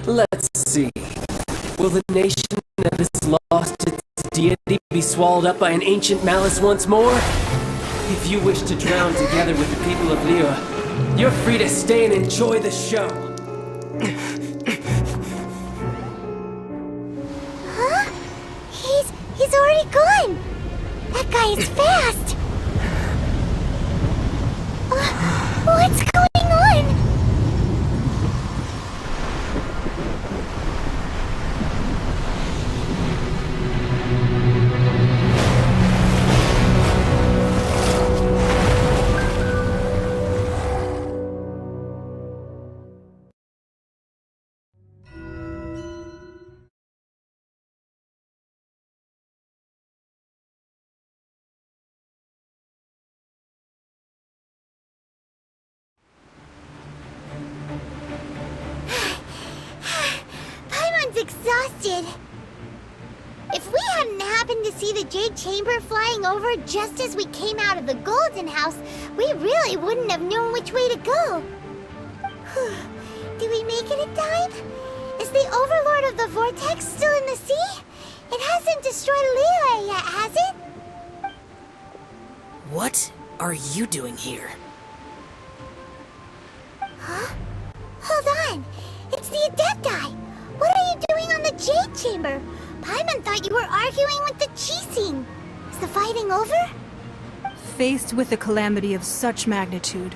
Let's see. Will the nation that has lost its deity be swallowed up by an ancient malice once more? If you wish to drown together with the people of LIYUE, you're free to stay and enjoy the show. Huh? He's already gone! That guy is fast! What's going on? Exhausted. If we hadn't happened to see the Jade Chamber flying over just as we came out of the Golden House, we really wouldn't have known which way to go. Did we make it in time? Is the Overlord of the Vortex still in the sea? It hasn't destroyed LIYUE yet, has it? What are you doing here? Huh? Hold on. It's the Adepti. What are you doing on the Jade Chamber? Paimon thought you were arguing with the Chising. Is the fighting over? Faced with a calamity of such magnitude,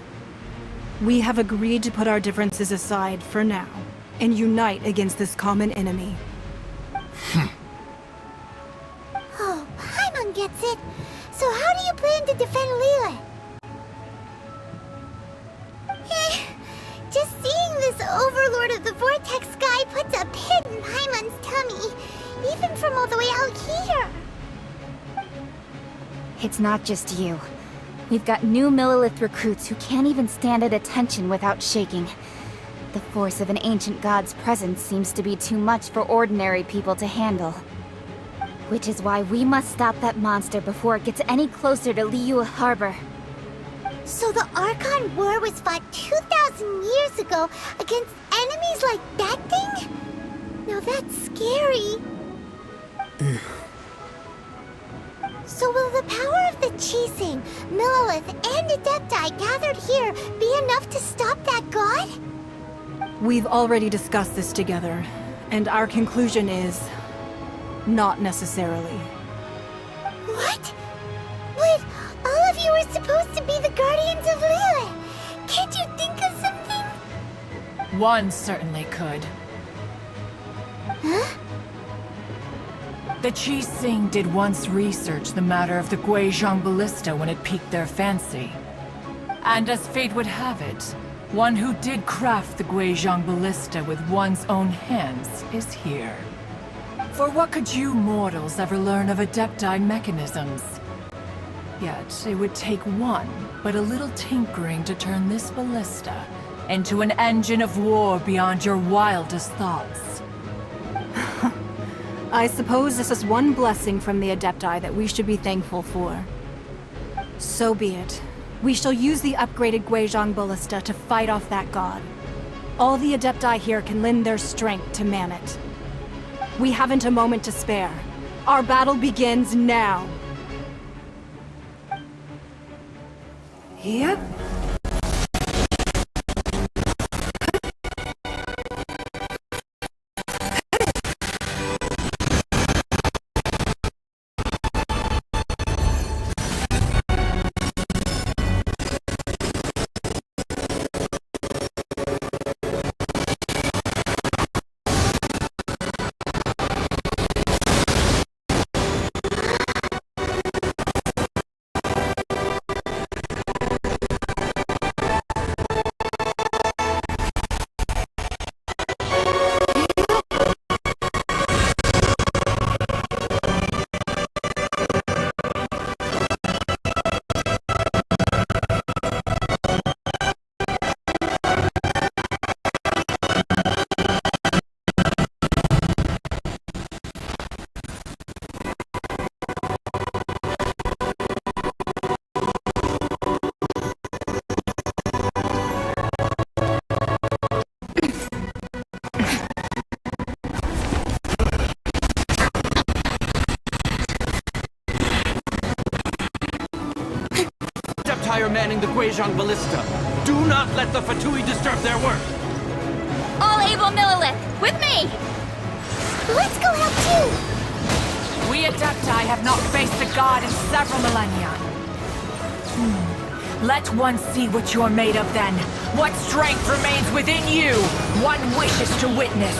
we have agreed to put our differences aside for now and unite against this common enemy. Oh, Paimon gets it. So how do you plan to defend LIYUE? Just seeing this Overlord of the Vortex guy puts a pit in Paimon's tummy, even from all the way out here. It's not just you. We've got new Millilith recruits who can't even stand at attention without shaking. The force of an ancient god's presence seems to be too much for ordinary people to handle. Which is why we must stop that monster before it gets any closer to LIYUE Harbor. So the Archon War was fought 2,000 years ago against enemies like that thing? Now that's scary. So will the power of the Chising, Millilith, and Adepti gathered here be enough to stop that god? We've already discussed this together, and our conclusion is... not necessarily. What? But all of you were supposed to be the Guardians of LIYUE. Can't you think of something? One certainly could. Huh? The Chising did once research the matter of the Guizhong Ballista when it piqued their fancy. And as fate would have it, one who did craft the Guizhong Ballista with one's own hands is here. For what could you mortals ever learn of Adepti mechanisms? Yet, it would take one, but a little tinkering to turn this ballista into an engine of war beyond your wildest thoughts. I suppose this is one blessing from the Adepti that we should be thankful for. So be it. We shall use the upgraded Guizhong Ballista to fight off that god. All the Adepti here can lend their strength to man it. We haven't a moment to spare. Our battle begins now. Yep. Empire manning the Guizhong Ballista. Do not let the Fatui disturb their work. All able Millilith, with me! Let's go help too! We Adepti have not faced the god in several millennia. Let one see what you're made of then. What strength remains within you? One wishes to witness.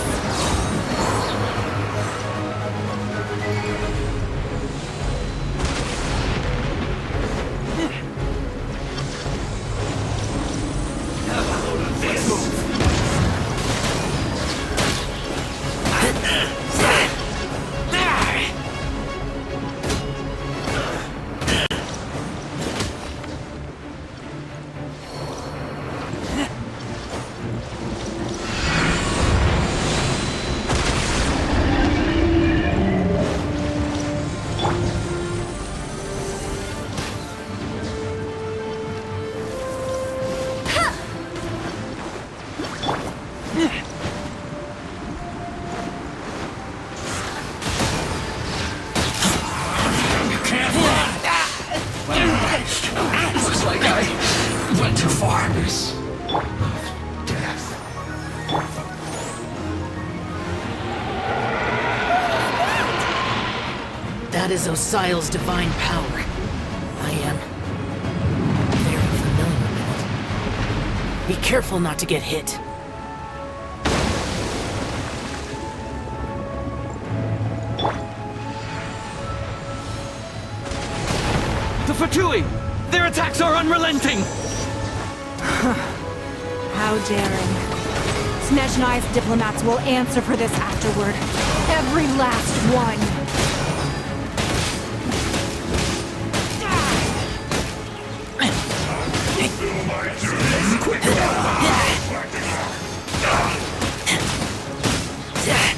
Looks like I went too far. Death. That is Osial's divine power. I am very familiar with it. Be careful not to get hit. The Fatui! Their attacks are unrelenting! How daring. Snezhnai's diplomats will answer for this afterward. Every last one.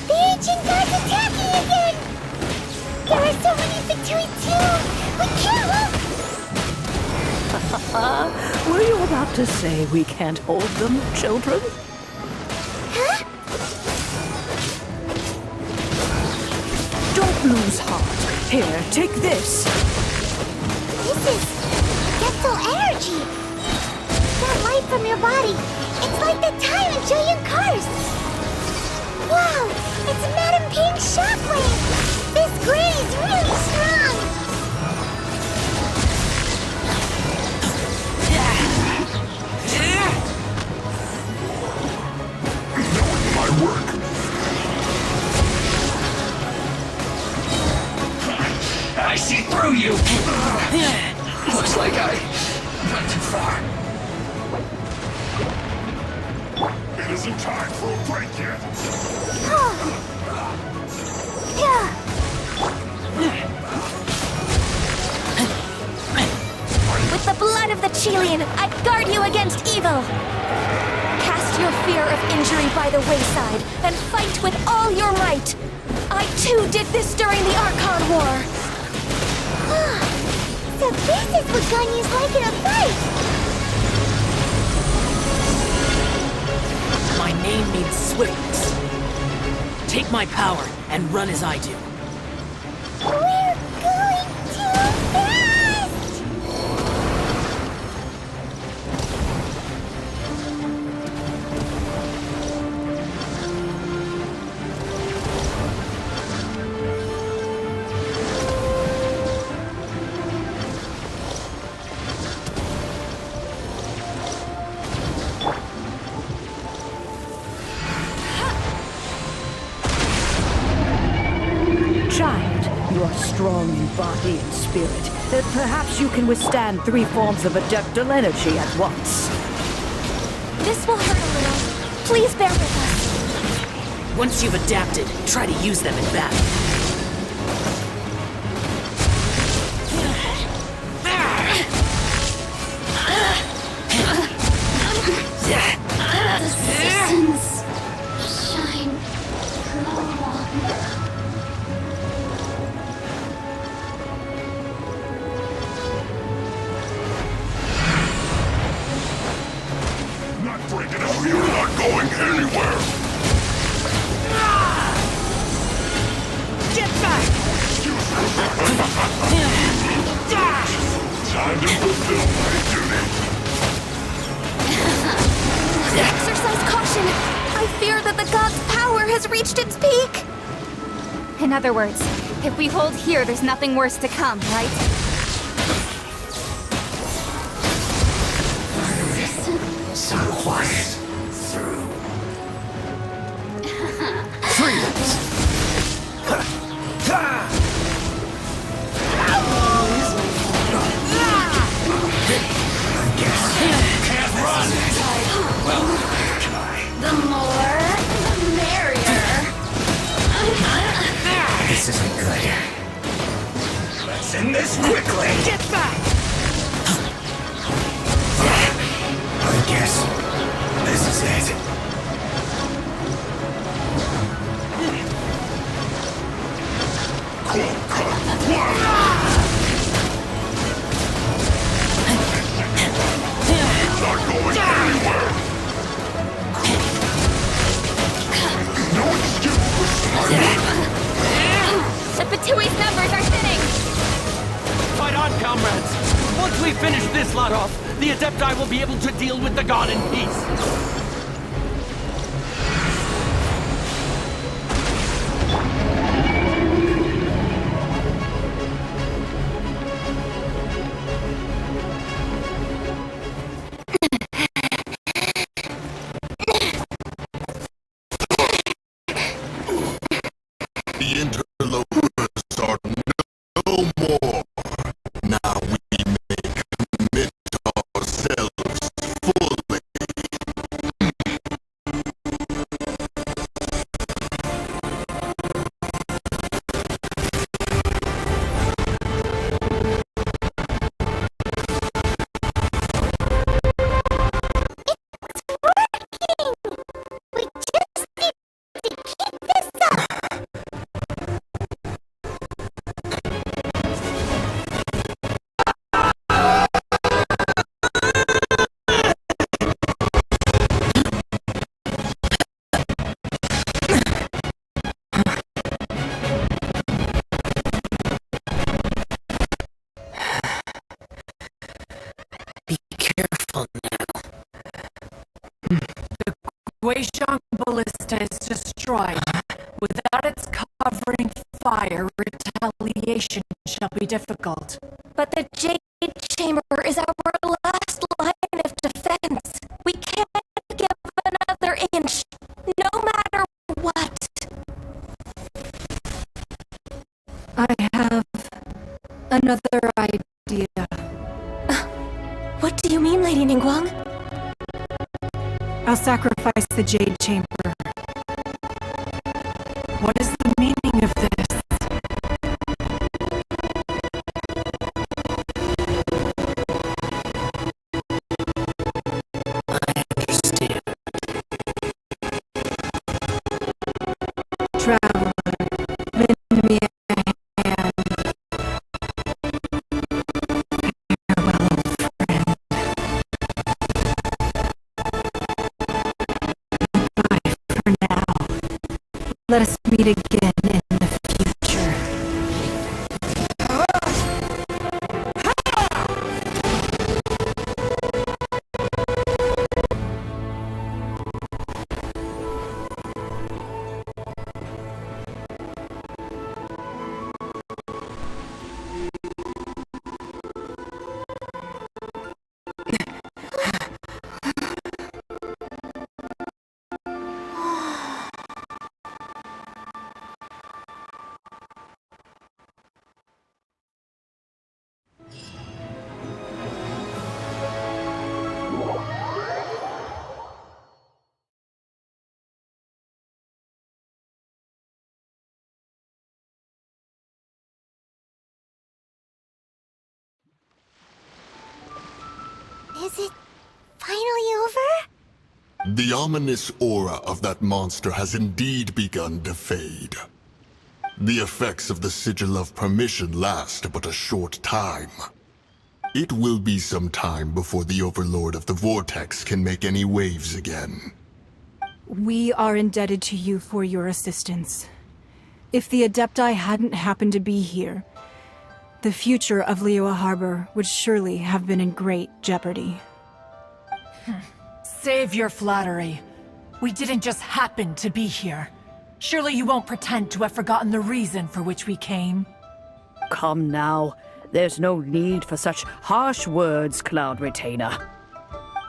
The ancient god's attacking again! There are so many Fatui too! We can't help! Were you about to say we can't hold them, children? Huh? Don't lose heart. Here, take this. This is Genshin energy! That light from your body, it's like the time in Julian Cars! Wow! It's Madame Ping's shockwave! This gray is really strong! My work. I see through you! Looks like I went too far. It isn't time for a break yet. Yeah. With the blood of the Chilian, I guard you against evil! Cast your fear of injury by the wayside, and fight with all your might! I too did this during the Archon War! So this is what Ganyu's like in a fight! My name means swiftness. Take my power and run as I do. We're going too fast! Child, you are strong in body and spirit. Perhaps you can withstand 3 forms of adeptal energy at once. This will hurt a little. Please bear with us. Once you've adapted, try to use them in battle. The seasons shine long. Not breaking out, you're not going anywhere! Get back! Time to fulfill my duty! insane! I fear that the god's power has reached its peak! In other words, if we hold here, there's nothing worse to come, right? So quiet. Through. Freeze! I guess can't run! Well, try. The more, the merrier. This isn't good. Let's end this quickly! Get back! I guess this is it. Not going anywhere! No excuse for sliding! The Patui's numbers are thinning! Fight on, comrades! Once we finish this lot off, the Adepti will be able to deal with the god in peace. The interlopers are no more. Now we may commit ourselves fully. We just need to keep this up! Be careful now. Guizhong Ballista is destroyed. Without its covering fire, retaliation shall be difficult. But the Jade Chamber is our last line of defense. We can't give another inch, no matter what. I have another idea. What do you mean, Lady Ningguang? I'll sacrifice the Jade Chamber. What is the meaning of this? I understand. Traveler, lend me a hand. Farewell, friend. Goodbye for now. Let us meet again in the future. Is it finally over? The ominous aura of that monster has indeed begun to fade. The effects of the Sigil of Permission last but a short time. It will be some time before the Overlord of the Vortex can make any waves again. We are indebted to you for your assistance. If the Adepti hadn't happened to be here, the future of LIYUE Harbor would surely have been in great jeopardy. Save your flattery. We didn't just happen to be here. Surely you won't pretend to have forgotten the reason for which we came. Come now. There's no need for such harsh words, Cloud Retainer.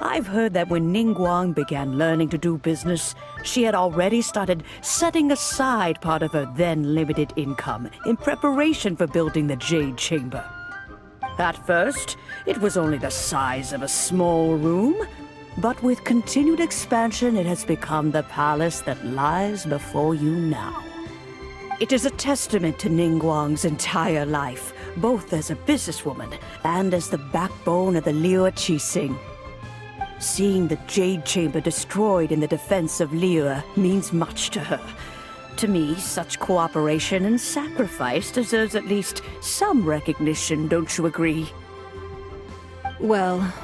I've heard that when Ningguang began learning to do business, she had already started setting aside part of her then limited income in preparation for building the Jade Chamber. At first, it was only the size of a small room, but with continued expansion, it has become the palace that lies before you now. It is a testament to Ningguang's entire life, both as a businesswoman and as the backbone of the LIYUE Qixing. Seeing the Jade Chamber destroyed in the defense of LIYUE means much to her. To me, such cooperation and sacrifice deserves at least some recognition, don't you agree? Well,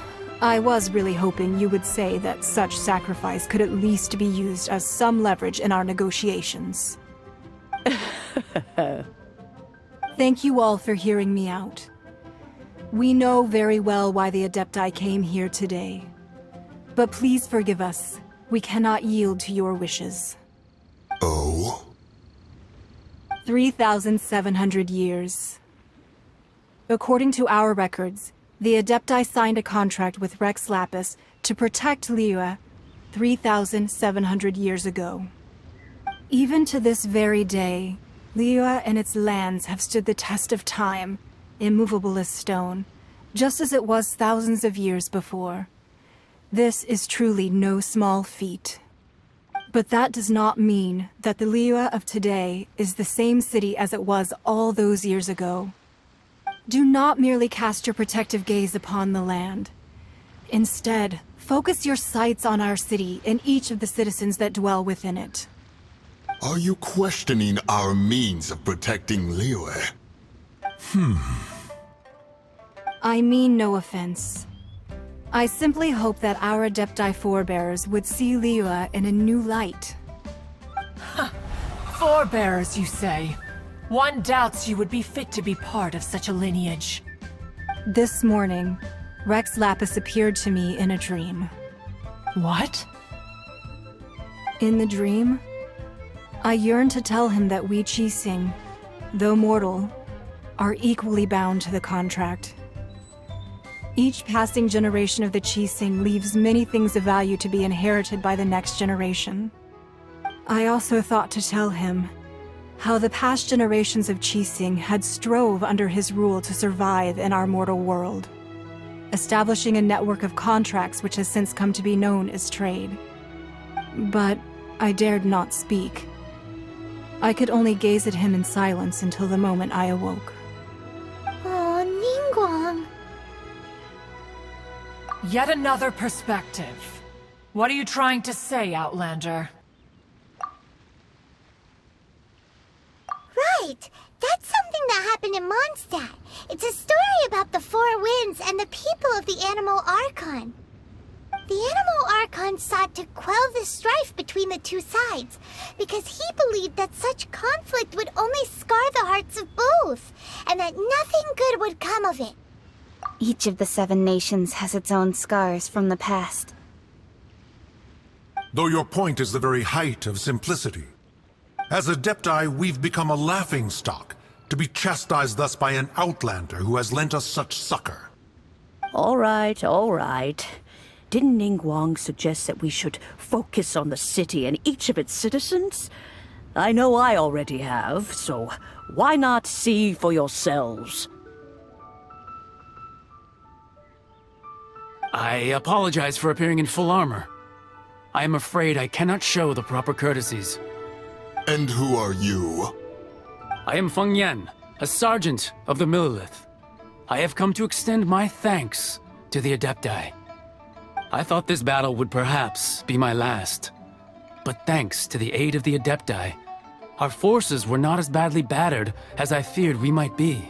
I was really hoping you would say that such sacrifice could at least be used as some leverage in our negotiations. Thank you all for hearing me out. We know very well why the Adepti came here today. But please forgive us. We cannot yield to your wishes. Oh? 3,700 years. According to our records, the Adepti signed a contract with Rex Lapis to protect LIYUE 3,700 years ago. Even to this very day, LIYUE and its lands have stood the test of time, immovable as stone, just as it was thousands of years before. This is truly no small feat. But that does not mean that the LIYUE of today is the same city as it was all those years ago. Do not merely cast your protective gaze upon the land. Instead, focus your sights on our city and each of the citizens that dwell within it. Are you questioning our means of protecting LIYUE? I mean no offense. I simply hope that our Adepti forebears would see LIYUE in a new light. Forebears, you say? One doubts you would be fit to be part of such a lineage. This morning, Rex Lapis appeared to me in a dream. What? In the dream, I yearned to tell him that we Qixing, though mortal, are equally bound to the contract. Each passing generation of the Qixing leaves many things of value to be inherited by the next generation. I also thought to tell him how the past generations of Qixing had strove under his rule to survive in our mortal world, establishing a network of contracts which has since come to be known as trade. But I dared not speak. I could only gaze at him in silence until the moment I awoke. Oh, Ningguang. Yet another perspective. What are you trying to say, Outlander? Right! That's something that happened in Mondstadt. It's a story about the Four Winds and the people of the Animal Archon. The Animal Archon sought to quell the strife between the two sides, because he believed that such conflict would only scar the hearts of both, and that nothing good would come of it. Each of the 7 nations has its own scars from the past. Though your point is the very height of simplicity. As Adepti, we've become a laughingstock, to be chastised thus by an outlander who has lent us such succor. All right, all right. Didn't Ningguang suggest that we should focus on the city and each of its citizens? I know I already have, so why not see for yourselves? I apologize for appearing in full armor. I am afraid I cannot show the proper courtesies. And who are you? I am Feng Yan, a sergeant of the Millilith. I have come to extend my thanks to the Adepti. I thought this battle would perhaps be my last. But thanks to the aid of the Adepti, our forces were not as badly battered as I feared we might be.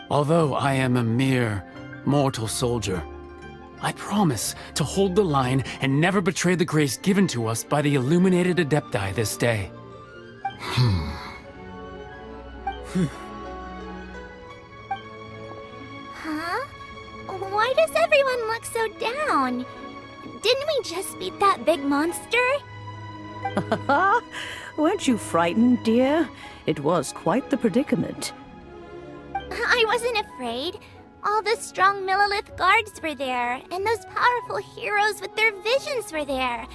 Although I am a mere mortal soldier, I promise to hold the line and never betray the grace given to us by the illuminated Adepti this day. Huh? Why does everyone look so down? Didn't we just beat that big monster? Weren't you frightened, dear? It was quite the predicament. I wasn't afraid. All the strong Millilith guards were there, and those powerful heroes with their visions were there.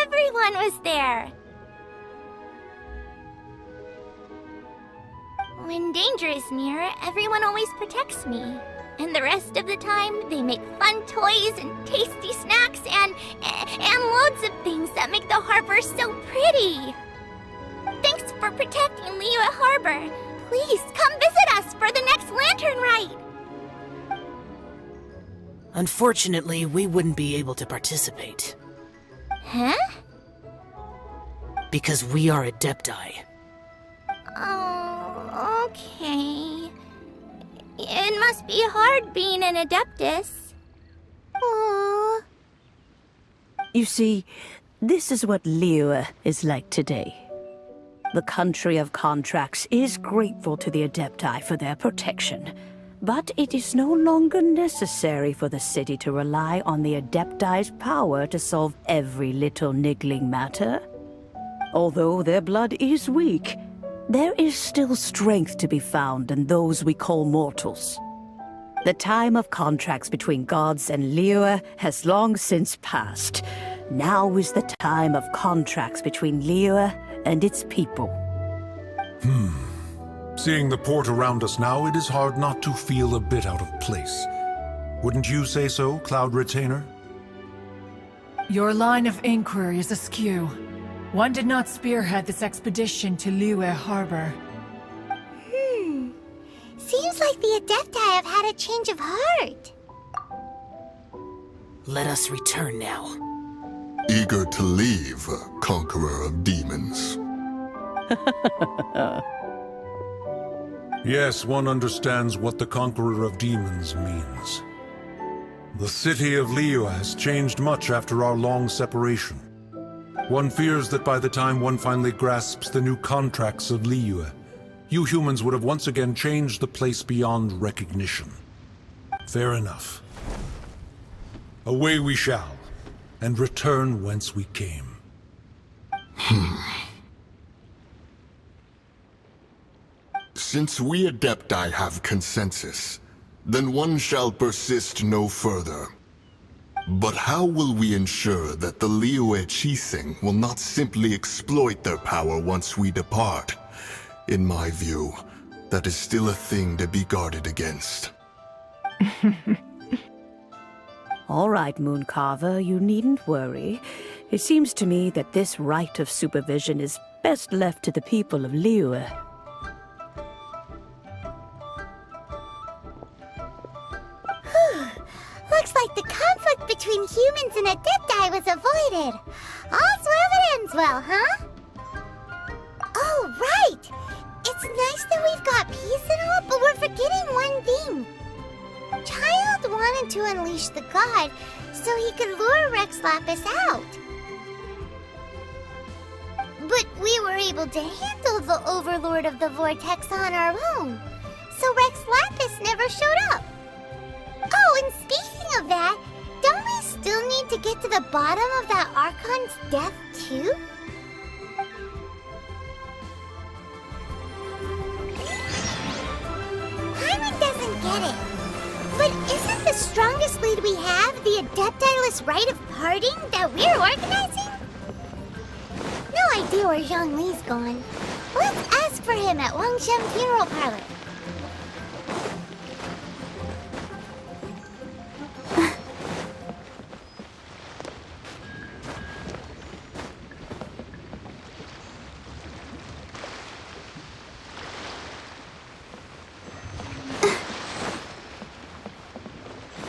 Everyone was there. When danger is near, everyone always protects me. And the rest of the time, they make fun toys and tasty snacks and loads of things that make the harbor so pretty. Thanks for protecting LIYUE Harbor. Please come visit us for the next lantern rite. Unfortunately, we wouldn't be able to participate. Huh? Because we are Adepti. Oh, okay. It must be hard being an Adeptus. Aww. You see, this is what LIYUE is like today. The country of contracts is grateful to the Adepti for their protection, but it is no longer necessary for the city to rely on the Adepti's power to solve every little niggling matter. Although their blood is weak, there is still strength to be found in those we call mortals. The time of contracts between gods and LIYUE has long since passed. Now is the time of contracts between LIYUE and its people. Seeing the port around us now, it is hard not to feel a bit out of place. Wouldn't you say so, Cloud Retainer? Your line of inquiry is askew. One did not spearhead this expedition to LIYUE Harbor. Seems like the Adepti have had a change of heart. Let us return now. Eager to leave, Conqueror of Demons. Yes, one understands what the Conqueror of Demons means. The city of LIYUE has changed much after our long separation. One fears that by the time one finally grasps the new contracts of LIYUE, you humans would have once again changed the place beyond recognition. Fair enough. Away we shall, and return whence we came. Since we Adepti have consensus, then one shall persist no further. But how will we ensure that the LIYUE Chising will not simply exploit their power once we depart? In my view, that is still a thing to be guarded against. All right, Mooncarver, you needn't worry. It seems to me that this right of supervision is best left to the people of LIYUE. Looks like the conflict between humans and Adepti was avoided. All's well that ends well, huh? Oh, right! It's nice that we've got peace and all, but we're forgetting one thing. Child wanted to unleash the god so he could lure Rex Lapis out. But we were able to handle the Overlord of the Vortex on our own, so Rex Lapis never showed up. Oh, and speaking of that, don't we still need to get to the bottom of that Archon's death, too? Paimon doesn't get it. But isn't the strongest lead we have the Adepti-less rite of parting that we're organizing? No idea where Zhongli's gone. Let's ask for him at Wangshem Funeral Parlor.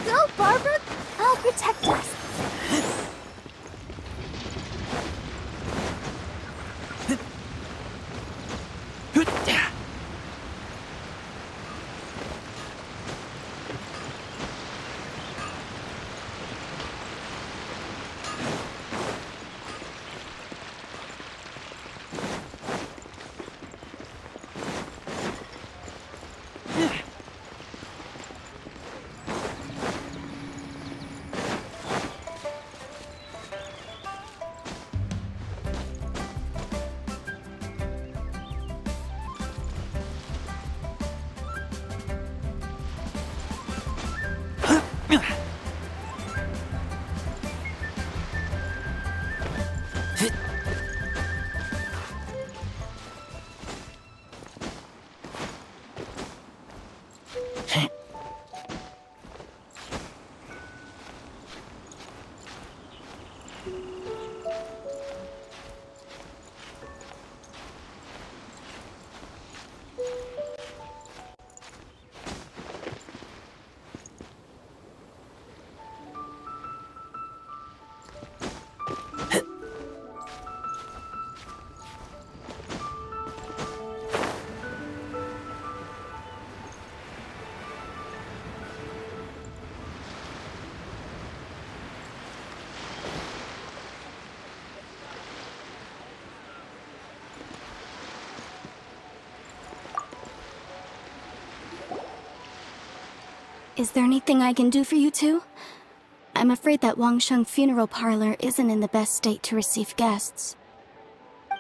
Go, Barbara! I'll protect us. Is there anything I can do for you two? I'm afraid that Wangsheng funeral parlor isn't in the best state to receive guests.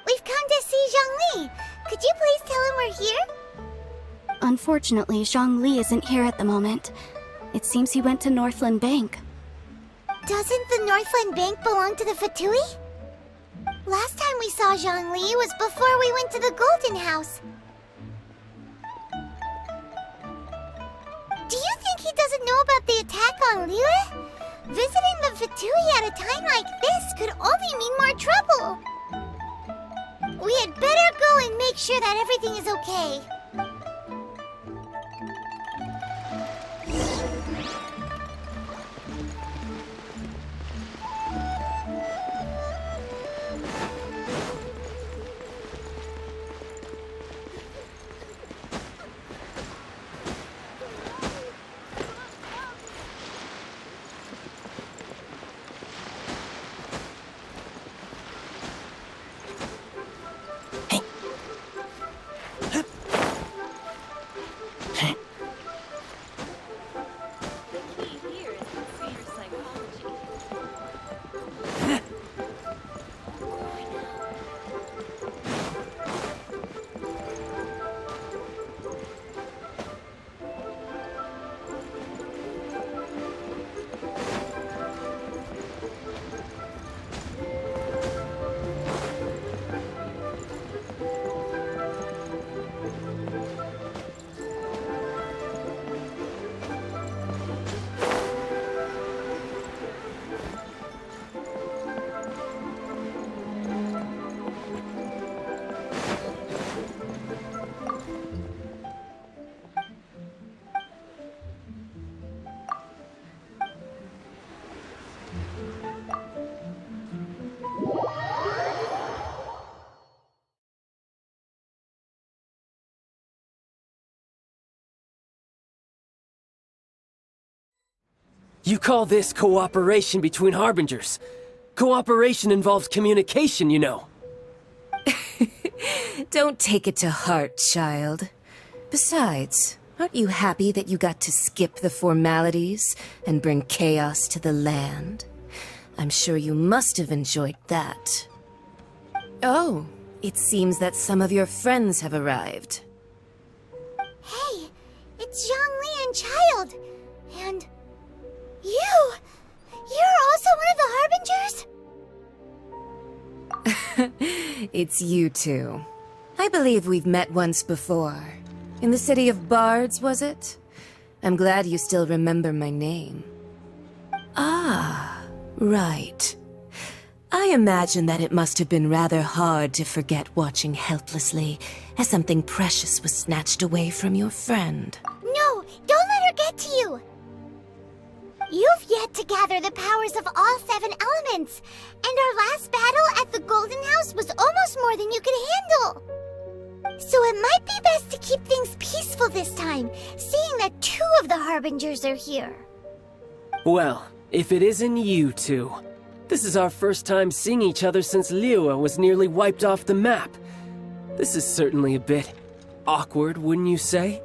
We've come to see Zhongli. Could you please tell him we're here? Unfortunately, Zhongli isn't here at the moment. It seems he went to Northland Bank. Doesn't the Northland Bank belong to the Fatui? Last time we saw Zhongli was before we went to the Golden House. Do you think he doesn't know about the attack on LIYUE? Visiting the Fatui at a time like this could only mean more trouble. We had better go and make sure that everything is okay. You call this cooperation between Harbingers? Cooperation involves communication, you know. Don't take it to heart, child. Besides, aren't you happy that you got to skip the formalities and bring chaos to the land? I'm sure you must have enjoyed that. Oh, it seems that some of your friends have arrived. Hey, it's Zhongli and Child. And you're also one of the Harbingers? It's you two. I believe we've met once before. In the city of Bards, was it? I'm glad you still remember my name. Ah, right. I imagine that it must have been rather hard to forget watching helplessly as something precious was snatched away from your friend. No, don't let her get to you! You've yet to gather the powers of all 7 elements, and our last battle at the Golden House was almost more than you could handle. So it might be best to keep things peaceful this time, seeing that 2 of the Harbingers are here. Well, if it isn't you two. This is our first time seeing each other since LIYUE was nearly wiped off the map. This is certainly a bit awkward, wouldn't you say?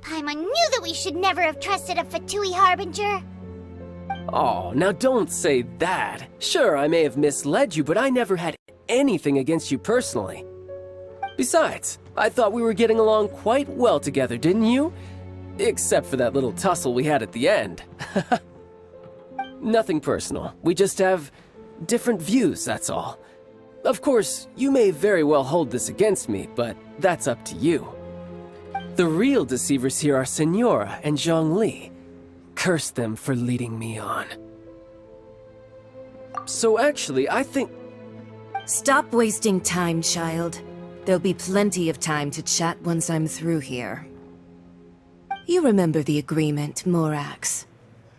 Paimon knew that we should never have trusted a Fatui Harbinger. Oh, now don't say that. Sure, I may have misled you, but I never had anything against you personally. Besides, I thought we were getting along quite well together, didn't you? Except for that little tussle we had at the end. Nothing personal. We just have different views, that's all. Of course, you may very well hold this against me, but that's up to you. The real deceivers here are SIGNORA and Zhongli. Curse them for leading me on. So actually, I think... Stop wasting time, child. There'll be plenty of time to chat once I'm through here. You remember the agreement, Morax.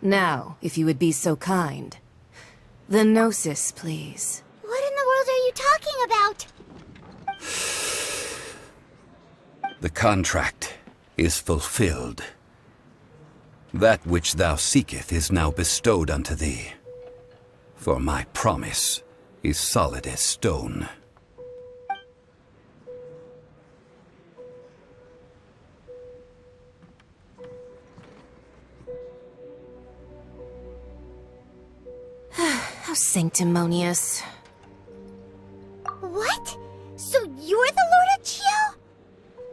Now, if you would be so kind. The Gnosis, please. What in the world are you talking about? The contract is fulfilled. That which thou seeketh is now bestowed unto thee. For my promise is solid as stone. How sanctimonious. What? So you're the Lord of Chio?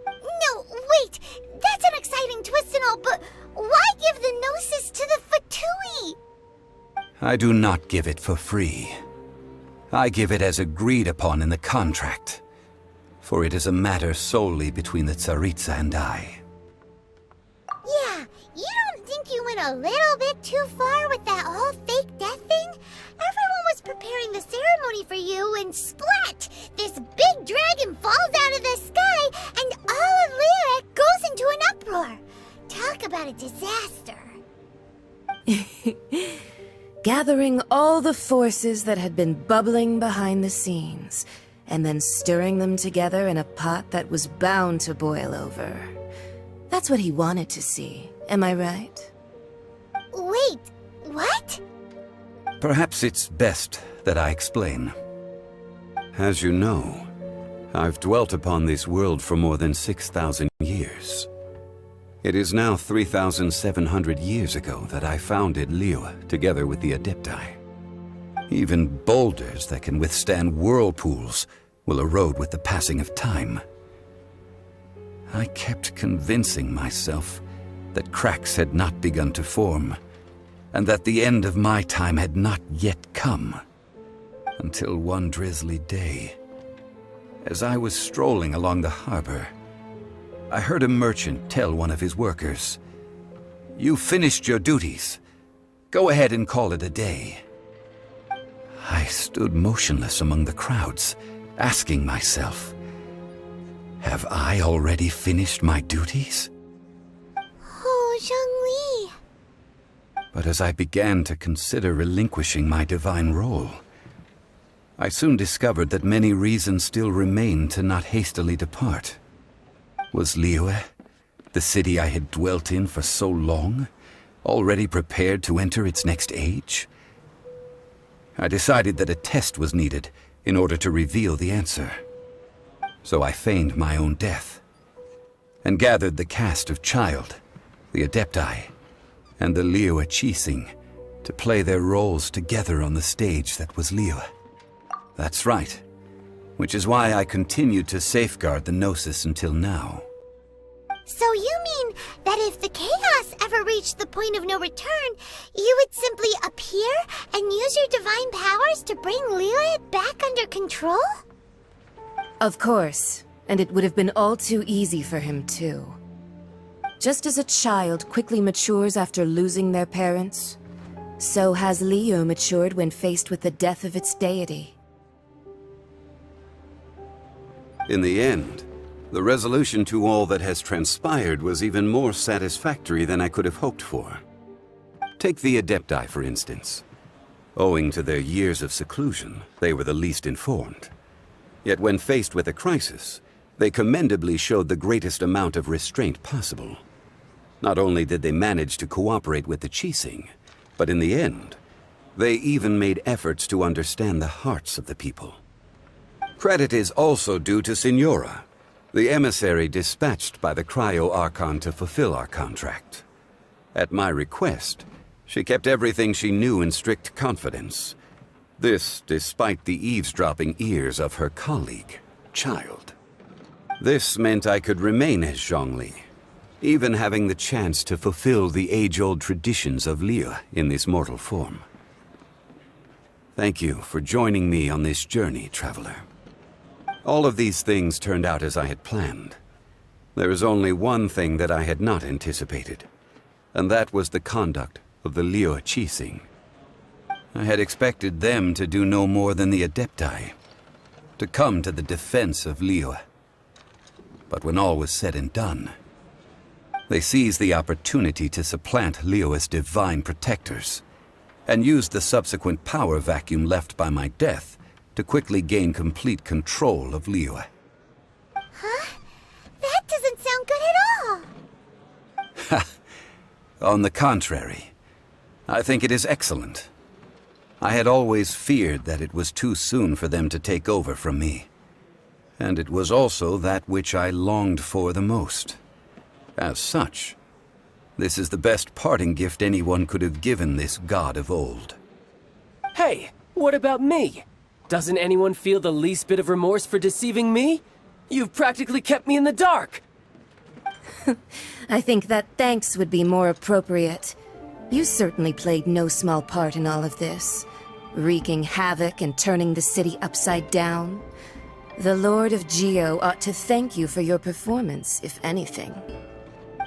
No, wait! That's an exciting twist and all, but why give the Gnosis to the Fatui? I do not give it for free. I give it as agreed upon in the contract, for it is a matter solely between the Tsaritsa and I. Yeah, you don't think you went a little bit too far with that whole fake death thing? Everyone was preparing the ceremony for you, and splat! This big dragon falls out of the sky, and all of Liyue goes into an uproar. Talk about a disaster. Gathering all the forces that had been bubbling behind the scenes, and then stirring them together in a pot that was bound to boil over. That's what he wanted to see, am I right? Wait, what? Perhaps it's best that I explain. As you know, I've dwelt upon this world for more than 6,000 years. It is now 3,700 years ago that I founded LIYUE together with the Adepti. Even boulders that can withstand whirlpools will erode with the passing of time. I kept convincing myself that cracks had not begun to form, and that the end of my time had not yet come. Until one drizzly day, as I was strolling along the harbor, I heard a merchant tell one of his workers, "You finished your duties. Go ahead and call it a day." I stood motionless among the crowds, asking myself, have I already finished my duties? Oh, Zhongli. But as I began to consider relinquishing my divine role, I soon discovered that many reasons still remained to not hastily depart. Was LIYUE, the city I had dwelt in for so long, already prepared to enter its next age? I decided that a test was needed in order to reveal the answer. So I feigned my own death, and gathered the cast of Child, the Adepti, and the LIYUE Qixing to play their roles together on the stage that was LIYUE. That's right, which is why I continued to safeguard the Gnosis until now. So you mean that if the chaos ever reached the point of no return, you would simply appear and use your divine powers to bring LIYUE back under control? Of course, and it would have been all too easy for him too. Just as a child quickly matures after losing their parents, so has LIYUE matured when faced with the death of its deity. In the end, the resolution to all that has transpired was even more satisfactory than I could have hoped for. Take the Adepti, for instance. Owing to their years of seclusion, they were the least informed. Yet when faced with a crisis, they commendably showed the greatest amount of restraint possible. Not only did they manage to cooperate with the Qixing, but in the end, they even made efforts to understand the hearts of the people. Credit is also due to SIGNORA, the emissary dispatched by the Cryo-Archon to fulfill our contract. At my request, she kept everything she knew in strict confidence. This despite the eavesdropping ears of her colleague, Child. This meant I could remain as Zhongli, even having the chance to fulfill the age-old traditions of LIYUE in this mortal form. Thank you for joining me on this journey, traveler. All of these things turned out as I had planned. There is only one thing that I had not anticipated, and that was the conduct of the LIYUE Qixing. I had expected them to do no more than the Adepti, to come to the defense of LIYUE. But when all was said and done, they seized the opportunity to supplant LIYUE as divine protectors, and used the subsequent power vacuum left by my death to quickly gain complete control of LIYUE. Huh? That doesn't sound good at all! On the contrary, I think it is excellent. I had always feared that it was too soon for them to take over from me. And it was also that which I longed for the most. As such, this is the best parting gift anyone could have given this god of old. Hey, what about me? Doesn't anyone feel the least bit of remorse for deceiving me? You've practically kept me in the dark! I think that thanks would be more appropriate. You certainly played no small part in all of this, wreaking havoc and turning the city upside down. The Lord of Geo ought to thank you for your performance, if anything.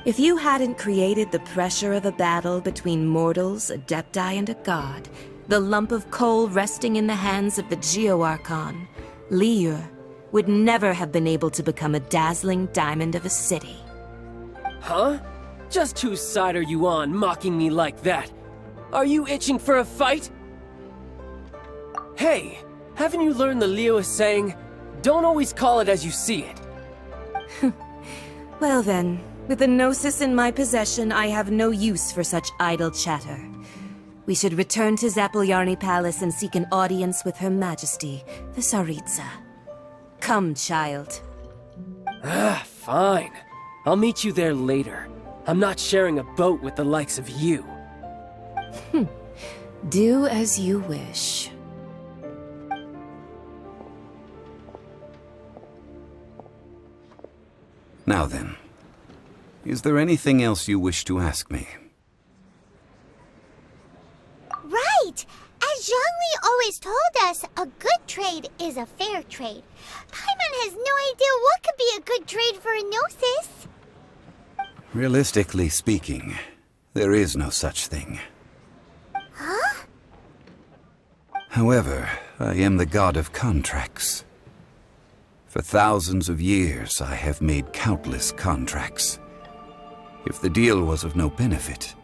If you hadn't created the pressure of a battle between mortals, Adepti, and a god, the lump of coal resting in the hands of the Geo Archon, LIYUE, would never have been able to become a dazzling diamond of a city. Huh? Just whose side are you on, mocking me like that? Are you itching for a fight? Hey, haven't you learned the LIYUE saying, don't always call it as you see it? Well then, with the Gnosis in my possession, I have no use for such idle chatter. We should return to Zapoljarny Palace and seek an audience with Her Majesty, the Tsaritsa. Come, child. Fine. I'll meet you there later. I'm not sharing a boat with the likes of you. Do as you wish. Now then, is there anything else you wish to ask me? Right! As Zhongli always told us, a good trade is a fair trade. Paimon has no idea what could be a good trade for a Gnosis. Realistically speaking, there is no such thing. Huh? However, I am the god of contracts. For thousands of years, I have made countless contracts. If the deal was of no benefit,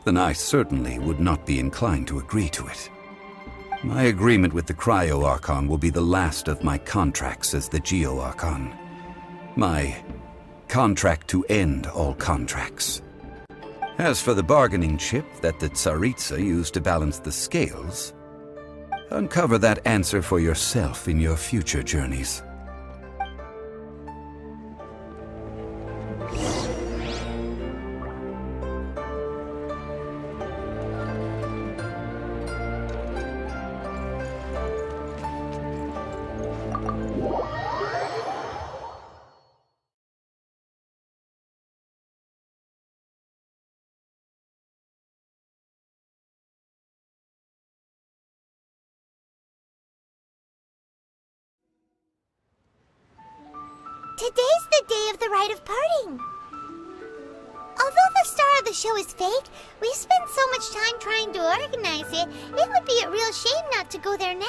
then I certainly would not be inclined to agree to it. My agreement with the Cryo Archon will be the last of my contracts as the Geo Archon. My contract to end all contracts. As for the bargaining chip that the Tsaritsa used to balance the scales, uncover that answer for yourself in your future journeys. Today's the day of the rite of parting. Although the star of the show is fake, we spent so much time trying to organize it, it would be a real shame not to go there now.